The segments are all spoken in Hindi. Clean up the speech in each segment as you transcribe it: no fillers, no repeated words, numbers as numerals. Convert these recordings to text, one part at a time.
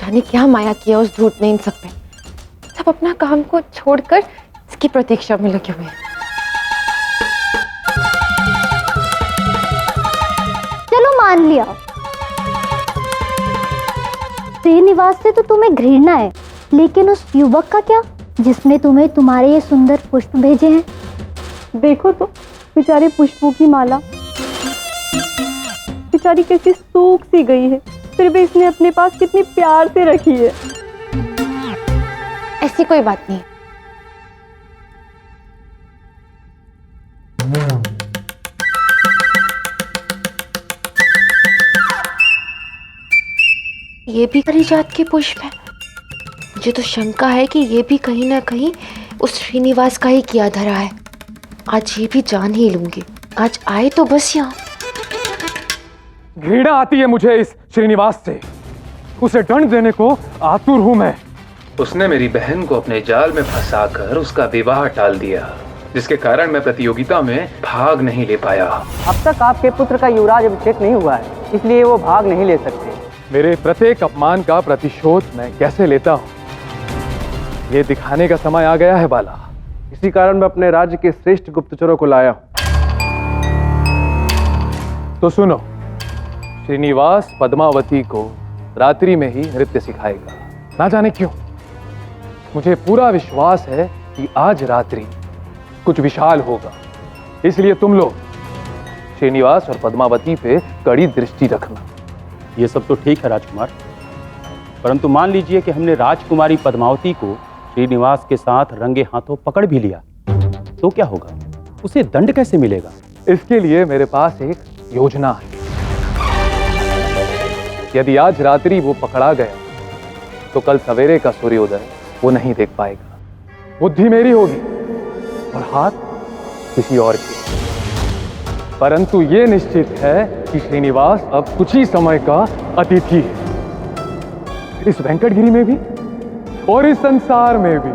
जाने क्या माया किया उस धूर्त ने इन सब पे। सब अपना काम को छोड़कर इसकी प्रतीक्षा में लगे हुए हैं। चलो मान लिया, श्रीनिवास से तो तुम्हें घृणा है, लेकिन उस युवक का क्या जिसने तुम्हें तुम्हारे ये सुंदर पुष्प भेजे हैं? देखो तो बेचारे पुष्पों की माला बेचारी कैसी सूख सी गई है, फिर भी इसने अपने पास कितनी प्यार से रखी है। ऐसी कोई बात नहीं। ये भी परिजात के पुष्प है। मुझे तो शंका है कि ये भी कहीं ना कहीं उस श्रीनिवास का ही किया धरा है। आज ये भी जान ही लूंगी। आज आए तो बस यहाँ। घृणा आती है मुझे इस श्रीनिवास से। उसे दंड देने को आतुर हूं मैं। उसने मेरी बहन को अपने जाल में फंसाकर उसका विवाह टाल दिया, जिसके कारण मैं प्रतियोगिता में भाग नहीं ले पाया। अब तक आपके पुत्र का युवराज अभिषेक नहीं हुआ है, इसलिए वो भाग नहीं ले सकते। मेरे प्रत्येक अपमान का प्रतिशोध मैं कैसे लेता हूँ, ये दिखाने का समय आ गया है बाला। इसी कारण मैं अपने राज्य के श्रेष्ठ गुप्तचरों को लाया हूं। तो सुनो, श्रीनिवास पद्मावती को रात्रि में ही नृत्य सिखाएगा। ना जाने क्यों मुझे पूरा विश्वास है कि आज रात्रि कुछ विशाल होगा। इसलिए तुम लोग श्रीनिवास और पद्मावती पे कड़ी दृष्टि रखना। ये सब तो ठीक है राजकुमार, परंतु मान लीजिए कि हमने राजकुमारी पद्मावती को श्रीनिवास के साथ रंगे हाथों पकड़ भी लिया, तो क्या होगा? उसे दंड कैसे मिलेगा? इसके लिए मेरे पास एक योजना है। यदि आज रात्रि वो पकड़ा गया तो कल सवेरे का सूर्योदय वो नहीं देख पाएगा। बुद्धि मेरी होगी और हाथ किसी और की। परंतु ये निश्चित है कि श्रीनिवास अब कुछ ही समय का अतिथि है, इस वेंकटगिरी में भी और इस संसार में भी।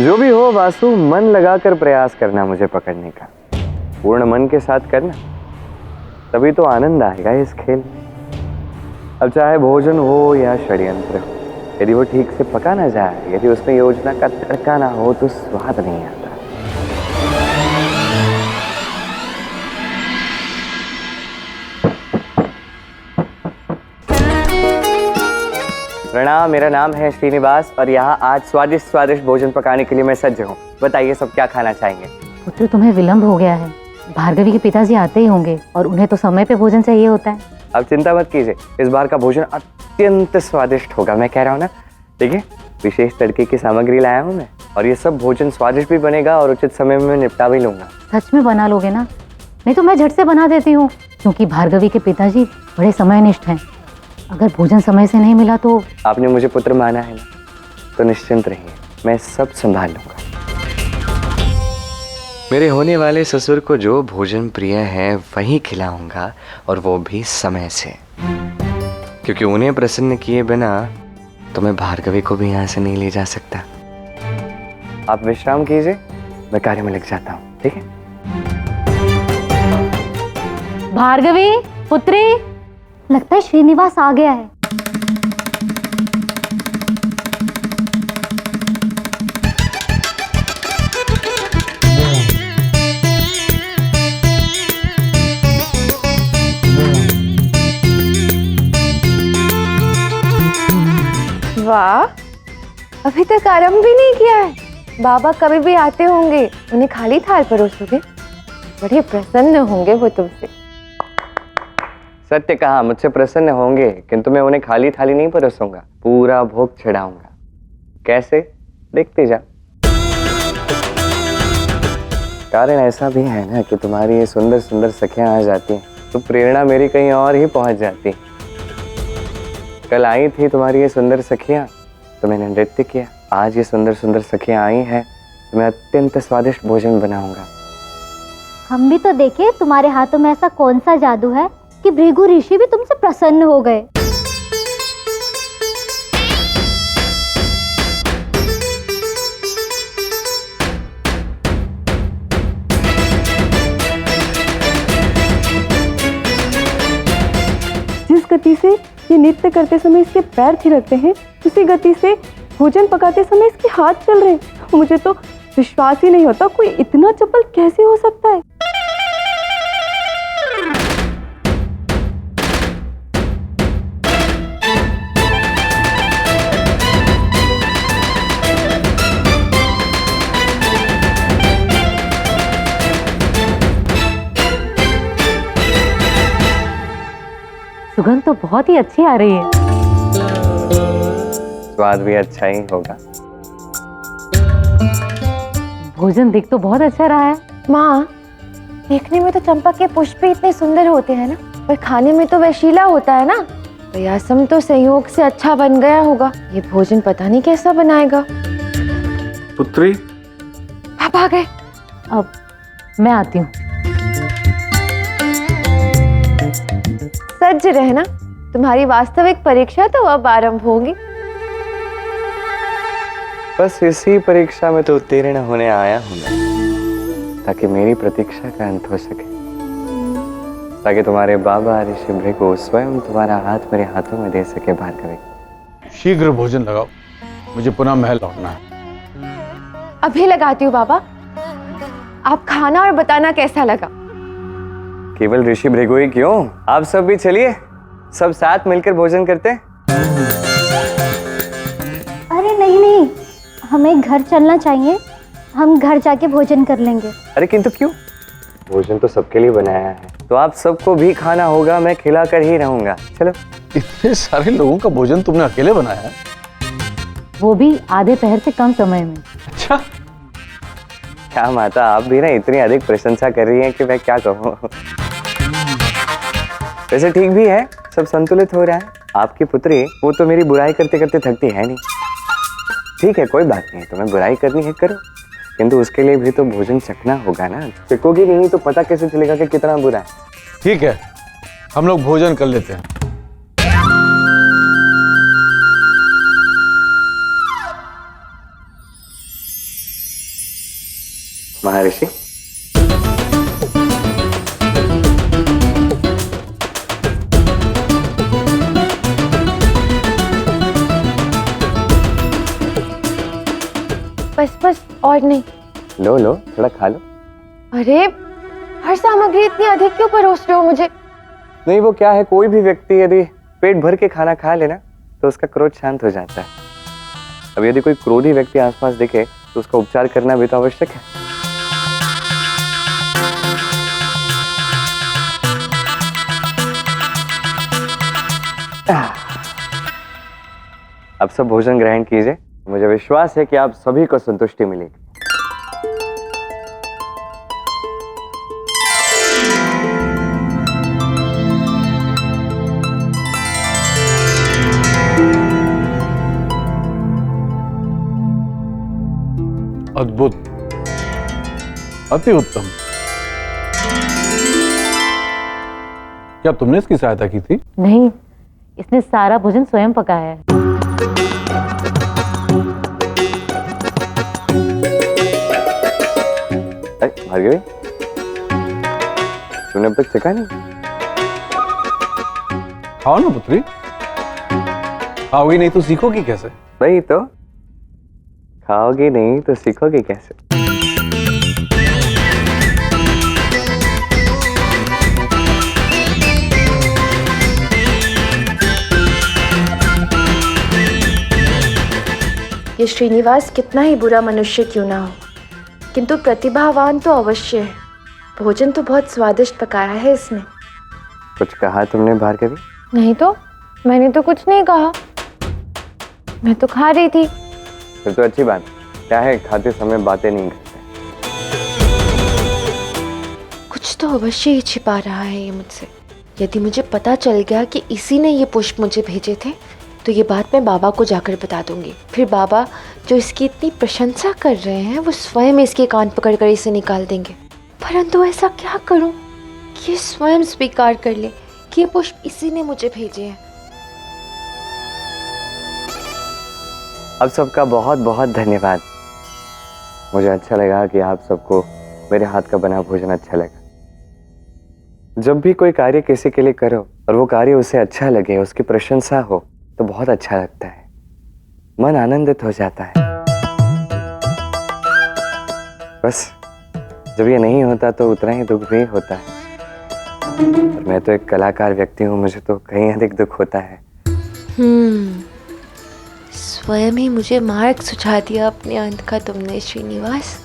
जो भी हो वासु, मन लगाकर प्रयास करना मुझे पकड़ने का। पूर्ण मन के साथ करना, तभी तो आनंद आएगा इस खेल में। अब चाहे भोजन हो या षड्यंत्र हो, यदि वो ठीक से पका ना जाए, यदि उसमें योजना का तड़का ना हो, तो स्वाद नहीं आता। प्रणाम, मेरा नाम है श्रीनिवास और यहाँ आज स्वादिष्ट स्वादिष्ट भोजन पकाने के लिए मैं सज्ज हूँ। बताइए सब क्या खाना चाहेंगे? पुत्र, तुम्हें विलंब हो गया है। भार्गवी के पिताजी आते ही होंगे और उन्हें तो समय पे भोजन चाहिए होता है। अब चिंता मत कीजिए, इस बार का भोजन अत्यंत स्वादिष्ट होगा। मैं कह रहा हूँ ना, देखिए विशेष तड़के की सामग्री लाया हूँ मैं, और ये सब भोजन स्वादिष्ट भी बनेगा और उचित समय में मैं निपटा भी लूंगा। सच में बना लोगे ना? नहीं तो मैं झट से बना देती हूँ, क्योंकि भार्गवी के पिताजी बड़े समयनिष्ठ हैं। अगर भोजन समय से नहीं मिला तो? आपने मुझे पुत्र माना है ना, तो निश्चिंत रहिए, मैं सब संभाल लूंगा। मेरे होने वाले ससुर को जो भोजन प्रिय है वही खिलाऊंगा, और वो भी समय से, क्योंकि उन्हें प्रसन्न किए बिना तो मैं भार्गवी को भी यहाँ से नहीं ले जा सकता। आप विश्राम कीजिए, मैं कार्य में लग जाता हूँ, ठीक है? भार्गवी पुत्री, लगता है श्रीनिवास आ गया है। वाह, अभी तक आरंभ भी नहीं किया है। बाबा कभी भी आते होंगे, उन्हें खाली थाल परोसोगे? बड़े प्रसन्न होंगे वो तुमसे। सत्य कहा, मुझसे प्रसन्न होंगे, किंतु मैं उन्हें खाली थाली नहीं परोसूंगा, पूरा भोग चढ़ाऊंगा। कैसे? देखते जा। कारण ऐसा भी है ना कि तुम्हारी ये सुंदर सुंदर सखियां आ जाती हैं तो प्रेरणा मेरी कहीं और ही पहुंच जाती। कल आई थी तुम्हारी ये सुंदर सखियां तो मैंने नृत्य किया, आज ये सुंदर सुंदर सखियां आई हैं तो मैं अत्यंत स्वादिष्ट भोजन बनाऊंगा। हम भी तो देखे तुम्हारे हाथों में ऐसा कौन सा जादू है कि भृगु ऋषि भी तुमसे प्रसन्न हो गए। जिस गति से ये नृत्य करते समय इसके पैर थिरकते हैं, उसी गति से भोजन पकाते समय इसके हाथ चल रहे हैं। मुझे तो विश्वास ही नहीं होता, कोई इतना चपल कैसे हो सकता है। सुगंध तो बहुत ही अच्छी आ रही है। स्वाद भी अच्छा ही होगा। भोजन दिख तो बहुत अच्छा रहा है। माँ, देखने में तो चंपा के पुष्प भी इतने सुंदर होते हैं ना, पर खाने में तो वैशीला होता है ना। प्रयासम तो संयोग से अच्छा बन गया होगा, ये भोजन पता नहीं कैसा बनाएगा। पुत्री, पापा आ गए। अब मैं आती हूँ। सज्ज रहना, तुम्हारी वास्तविक परीक्षा तो अब आरंभ होगी। बस इसी परीक्षा में तो उत्तीर्ण होने आया हूं मैं, ताकि मेरी प्रतीक्षा का अंत हो सके, ताकि तुम्हारे बाबा ऋषि भृगु स्वयं तुम्हारा हाथ मेरे हाथों में दे सके। भार्गवी, शीघ्र भोजन लगाओ, मुझे पुनः महल लौटना है। अभी लगाती हूँ बाबा। आप खाना और बताना कैसा लगा। केवल ऋषि भृगु ही क्यों, आप सब भी चलिए, सब साथ मिलकर भोजन करते हैं। अरे नहीं नहीं, हमें घर चलना चाहिए, हम घर जाके भोजन कर लेंगे। अरे किंतु क्यों, भोजन तो सबके लिए बनाया है, तो आप सबको भी खाना होगा, मैं खिलाकर ही रहूंगा। चलो। इतने सारे लोगों का भोजन तुमने अकेले बनाया है? वो भी आधे पहर से कम समय में। अच्छा, क्या माता, आप भी ना इतनी अधिक प्रशंसा कर रही हैं कि मैं क्या कहूँ। वैसे ठीक भी है, सब संतुलित हो रहा है। आपकी पुत्री वो तो मेरी बुराई करते करते थकती है नहीं। ठीक है, कोई बात नहीं, तुम्हें बुराई करनी है करो, किंतु उसके लिए भी तो भोजन चखना होगा ना। चखोगी नहीं तो पता कैसे चलेगा कि कितना बुरा है। ठीक है, हम लोग भोजन कर लेते हैं। महर्षि, बस बस और नहीं। लो लो, थोड़ा खा लो। अरे, हर सामग्री इतनी अधिक क्यों परोस रहे हो मुझे। नहीं, वो क्या है, कोई भी व्यक्ति यदि पेट भर के खाना खा लेना तो उसका क्रोध शांत हो जाता है। अब यदि कोई क्रोधी व्यक्ति आसपास दिखे तो उसका उपचार करना भी तो आवश्यक है। अब सब भोजन ग्रहण कीजिए, मुझे विश्वास है कि आप सभी को संतुष्टि मिलेगी। अद्भुत, अति उत्तम। क्या तुमने इसकी सहायता की थी? नहीं, इसने सारा भोजन स्वयं पकाया है। भार्गवी, तूने अब तक चखा नहीं? खाओ ना पुत्री, खाओगी नहीं तो सीखोगी कैसे? वही तो, खाओगी नहीं तो सीखोगी कैसे। ये श्रीनिवास कितना ही बुरा मनुष्य क्यों ना हो, किंतु प्रतिभावान तो अवश्य है। भोजन तो बहुत स्वादिष्ट पकाया है इसने। कुछ कहा तुमने भार्गवी? नहीं तो, मैंने तो कुछ नहीं कहा, मैं तो खा रही थी। फिर तो अच्छी बात। क्या है, खाते समय बातें नहीं करते। कुछ तो अवश्य ही छिपा रहा है ये मुझसे। यदि मुझे पता चल गया कि इसी ने ये पुष्प मुझे भेजे थे, तो ये बात मैं बाबा को जाकर बता दूंगी। फिर बाबा जो इसकी इतनी प्रशंसा कर रहे हैं, वो स्वयं इसके कान पकड़कर इसे निकाल देंगे। परंतु ऐसा क्या करूं कि ये स्वयं स्वीकार कर ले कि ये पुष्प इसी ने मुझे भेजे हैं। अब सबका बहुत बहुत धन्यवाद। मुझे अच्छा लगा कि आप सबको मेरे हाथ का बना भोजन अच्छा लगा। जब भी कोई कार्य किसी के लिए करो और वो कार्य उसे अच्छा लगे, उसकी प्रशंसा हो, तो बहुत अच्छा लगता है, मन आनंदित हो जाता है। बस जब ये नहीं होता तो उतना ही दुख भी होता है। और मैं तो एक कलाकार व्यक्ति हूँ, मुझे तो कहीं अधिक दुख होता है। स्वयं ही मुझे मार्ग सुझा दिया अपने अंत का तुमने श्रीनिवास।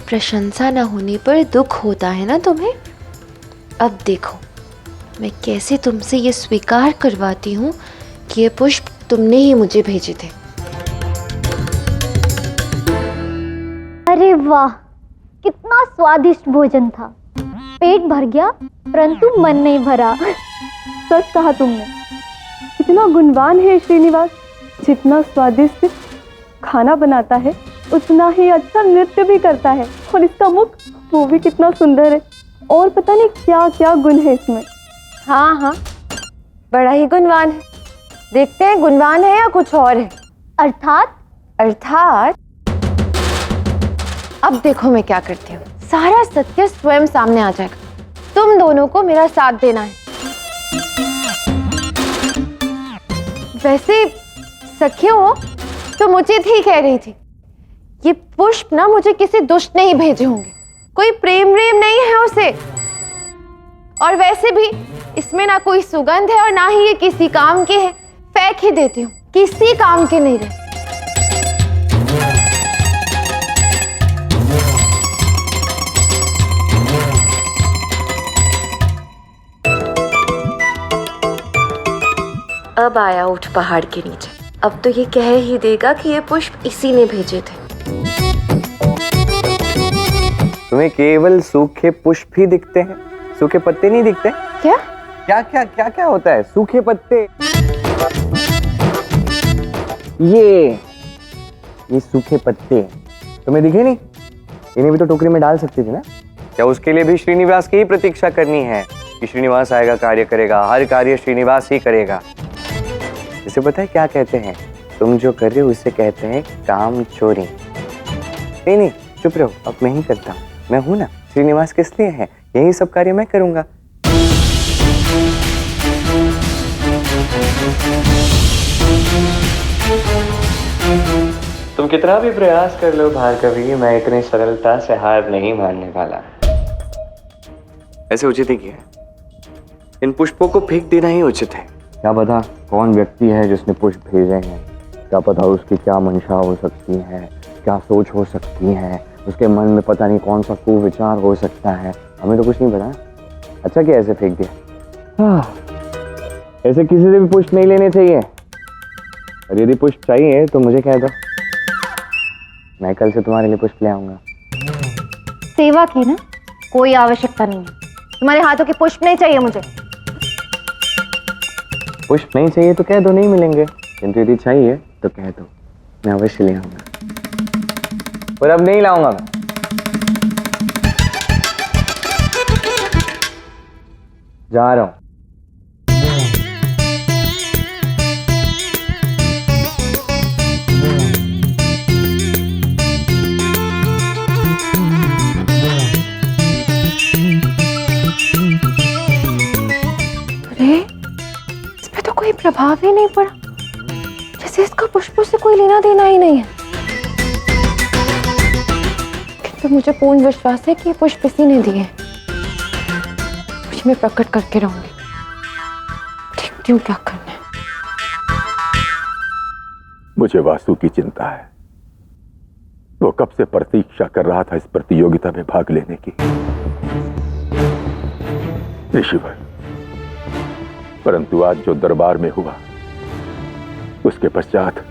प्रशंसा न होने पर दुख होता है ना तुम्हें। अब देखो मैं कैसे तुमसे ये स्वीकार करवाती हूँ कि ये पुष्प तुमने ही मुझे भेजे थे। अरे वाह, कितना स्वादिष्ट भोजन था। पेट भर गया परंतु मन नहीं भरा। सच कहा तुमने, कितना गुणवान है श्रीनिवास। जितना स्वादिष्ट खाना बनाता है उतना ही अच्छा नृत्य भी करता है, और इसका मुख वो भी कितना सुंदर है, और पता नहीं क्या क्या गुण है इसमें। हाँ, बड़ा ही गुणवान है। देखते हैं गुणवान है या कुछ और है। अर्थात अब देखो मैं क्या करती हूँ, सारा सत्य स्वयं सामने आ जाएगा। तुम दोनों को मेरा साथ देना है। वैसे सखियों, तुम उचित ही कह रही थी। ये पुष्प ना मुझे किसी दुष्ट ने ही भेजे होंगे, कोई प्रेम नहीं है उसे। और वैसे भी इसमें ना कोई सुगंध है और ना ही ये किसी काम के है। फेंक ही देती हूँ, किसी काम के नहीं रहे। अब आया उठ पहाड़ के नीचे। अब तो ये कह ही देगा कि ये पुष्प इसी ने भेजे थे। तुम्हें केवल सूखे पुष्प ही दिखते हैं, सूखे पत्ते नहीं दिखते? क्या क्या क्या क्या क्या होता है? सूखे पत्ते, ये सूखे पत्ते तुम्हें दिखे नहीं? इन्हें भी तो टोकरी में डाल सकती थी ना? क्या उसके लिए भी श्रीनिवास की ही प्रतीक्षा करनी है कि श्रीनिवास आएगा, कार्य करेगा, हर कार्य श्रीनिवास ही करेगा? इसे पता है क्या कहते हैं? तुम जो कर रहे हो उसे कहते हैं काम चोरी। नहीं, चुप रहो, अब मैं ही करता हूँ। मैं हूं ना, श्रीनिवास किस लिए है? यही सब कार्य मैं करूंगा। तुम कितना भी प्रयास कर लो भार्गवी, मैं इतनी सरलता से हार नहीं मानने वाला। ऐसे उचित ही किया है, इन पुष्पों को फेंक देना ही उचित है। क्या पता कौन व्यक्ति है जिसने पुष्प भेजे हैं, क्या पता उसकी क्या मंशा हो सकती है, क्या सोच हो सकती है, उसके मन में पता नहीं कौन सा कुविचार हो सकता है। हमें तो कुछ नहीं पता। अच्छा क्या ऐसे फेंक दिया? ऐसे किसी से भी पुष्प नहीं लेने चाहिए। और यदि पुष्प चाहिए तो मुझे कह दो, मैं कल से तुम्हारे लिए पुष्प ले आऊंगा। सेवा की ना कोई आवश्यकता नहीं है। तुम्हारे हाथों के पुष्प नहीं चाहिए मुझे। पुष्प नहीं चाहिए तो कह दो, नहीं मिलेंगे। किंतु यदि चाहिए तो कह दो, मैं अवश्य ले आऊंगा। पर अब नहीं लाऊंगा मैं। जा रहा हूं। अरे इसमें तो कोई प्रभाव ही नहीं पड़ा, जैसे इसका पुष्पों से कोई लेना देना ही नहीं है। तो मुझे पूर्ण विश्वास है कि ये पुष्प इसी ने दिए। कुछ मैं प्रकट करके रहूंगी, देखती हूँ क्या करना है। मुझे वासु की चिंता है। वो कब से प्रतीक्षा कर रहा था इस प्रतियोगिता में भाग लेने की। ऋषिवर, परंतु आज जो दरबार में हुआ उसके पश्चात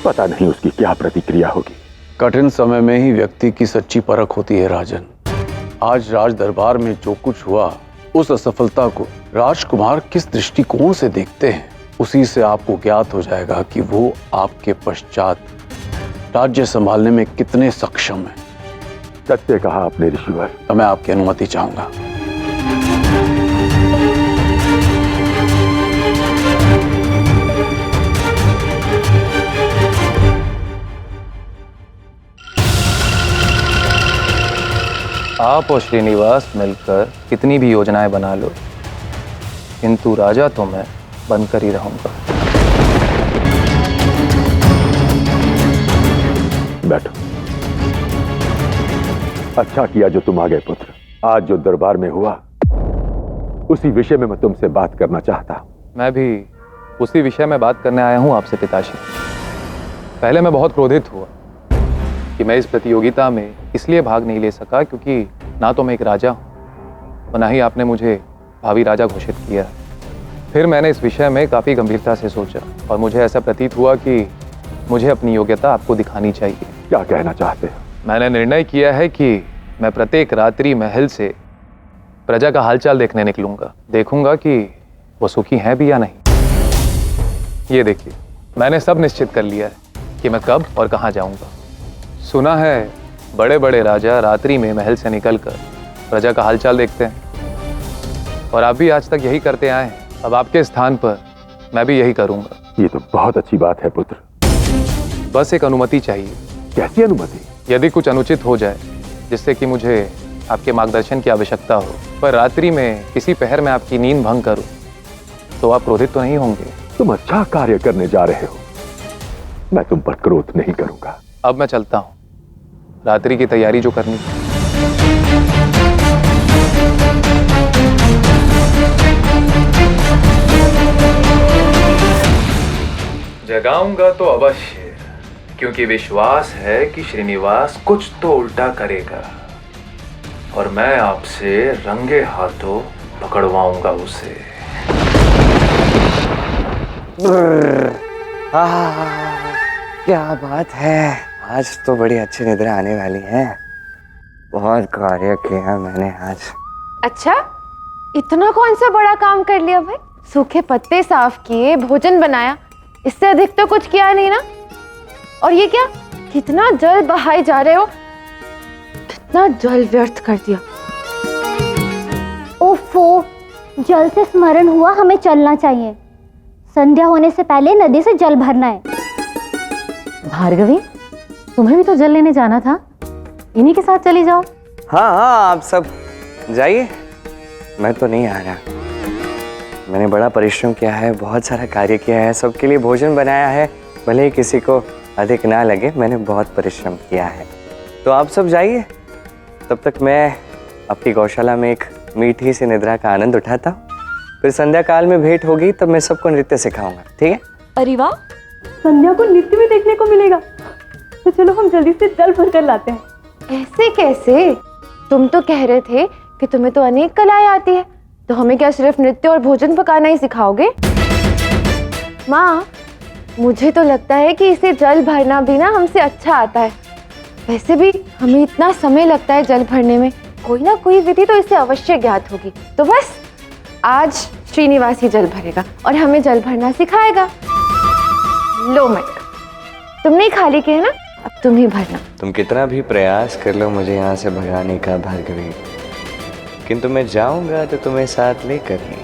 पता नहीं उसकी क्या प्रतिक्रिया होगी। कठिन समय में ही व्यक्ति की सच्ची परख होती है राजन। आज राज दरबार में जो कुछ हुआ, उस असफलता को राजकुमार किस दृष्टिकोण से देखते हैं, उसी से आपको ज्ञात हो जाएगा कि वो आपके पश्चात राज्य संभालने में कितने सक्षम हैं। सत्य कहा आपने ऋषिवर। तो मैं आपकी अनुमति चाहूंगा। आप और श्रीनिवास मिलकर कितनी भी योजनाएं बना लो, किंतु राजा तो मैं बनकर ही रहूंगा। बैठो। अच्छा किया जो तुम आ गए पुत्र। आज जो दरबार में हुआ उसी विषय में मैं तुमसे बात करना चाहता हूं। मैं भी उसी विषय में बात करने आया हूं आपसे पिताश्री। पहले मैं बहुत क्रोधित हुआ कि मैं इस प्रतियोगिता में इसलिए भाग नहीं ले सका क्योंकि ना तो मैं एक राजा हूं और ना ही आपने मुझे भावी राजा घोषित किया। फिर मैंने इस विषय में काफ़ी गंभीरता से सोचा और मुझे ऐसा प्रतीत हुआ कि मुझे अपनी योग्यता आपको दिखानी चाहिए। क्या कहना चाहते हो? मैंने निर्णय किया है कि मैं प्रत्येक रात्रि महल से प्रजा का हालचाल देखने निकलूंगा। देखूंगा कि वो सुखी हैं भी या नहीं। ये देखिए, मैंने सब निश्चित कर लिया है कि मैं कब और कहाँ जाऊंगा। सुना है बड़े बड़े राजा रात्रि में महल से निकलकर प्रजा का हालचाल देखते हैं और आप भी आज तक यही करते आए हैं। अब आपके स्थान पर मैं भी यही करूंगा। ये तो बहुत अच्छी बात है पुत्र। बस एक अनुमति चाहिए। कैसी अनुमति? यदि कुछ अनुचित हो जाए जिससे कि मुझे आपके मार्गदर्शन की आवश्यकता हो, पर रात्रि में किसी पहर में आपकी नींद भंग करूं, तो आप क्रोधित तो नहीं होंगे? तुम अच्छा कार्य करने जा रहे हो, मैं तुम पर क्रोध नहीं करूंगा। अब मैं चलता हूं, रात्रि की तैयारी जो करनी। जगाऊंगा तो अवश्य, क्योंकि विश्वास है कि श्रीनिवास कुछ तो उल्टा करेगा और मैं आपसे रंगे हाथों पकड़वाऊंगा उसे। क्या बात है, आज तो बड़ी अच्छी निद्रा आने वाली है। बहुत कार्य किया मैंने आज। अच्छा, इतना कौन सा बड़ा काम कर लिया भाई? सूखे पत्ते साफ किए, भोजन बनाया, इससे अधिक तो कुछ किया नहीं ना। और ये क्या, कितना जल बहाए जा रहे हो, कितना जल व्यर्थ कर दिया। ओफो, जल से स्मरण हुआ हमें चलना चाहिए। संध्या होने से पहले नदी से जल भरना है। भार्गवी, तुम्हें भी तो जल लेने जाना था, इन्हीं के साथ चली जाओ। हाँ हाँ, आप सब जाइए, मैं तो नहीं आ रहा। मैंने बड़ा परिश्रम किया है, बहुत सारा कार्य किया है, सबके लिए भोजन बनाया है, भले ही किसी को अधिक ना लगे, मैंने बहुत परिश्रम किया है। तो आप सब जाइए, तब तक मैं अपनी गौशाला में एक मीठी सी निद्रा का आनंद उठाता हूँ। फिर संध्या काल में भेंट होगी तब मैं सबको नृत्य सिखाऊंगा, ठीक है? अरे वाह, संध्या को नृत्य भी देखने को मिलेगा। तो चलो हम जल्दी से जल भर कर लाते हैं। ऐसे कैसे? तुम तो कह रहे थे कि तुम्हें तो अनेक कलाएं आती है, तो हमें क्या सिर्फ नृत्य और भोजन पकाना ही सिखाओगे? माँ, मुझे तो लगता है कि इसे जल भरना भी ना हमसे अच्छा आता है। वैसे भी हमें इतना समय लगता है जल भरने में, कोई ना कोई विधि तो इसे अवश्य ज्ञात होगी। तो बस आज श्रीनिवास ही जल भरेगा और हमें जल भरना सिखाएगा। लो मटका, तुमने ही खाली किया ना, अब तुम ही भरना। तुम कितना भी प्रयास कर लो मुझे यहाँ से भगाने का भार्गवी, किंतु मैं जाऊंगा तो तुम्हें साथ लेकर ही।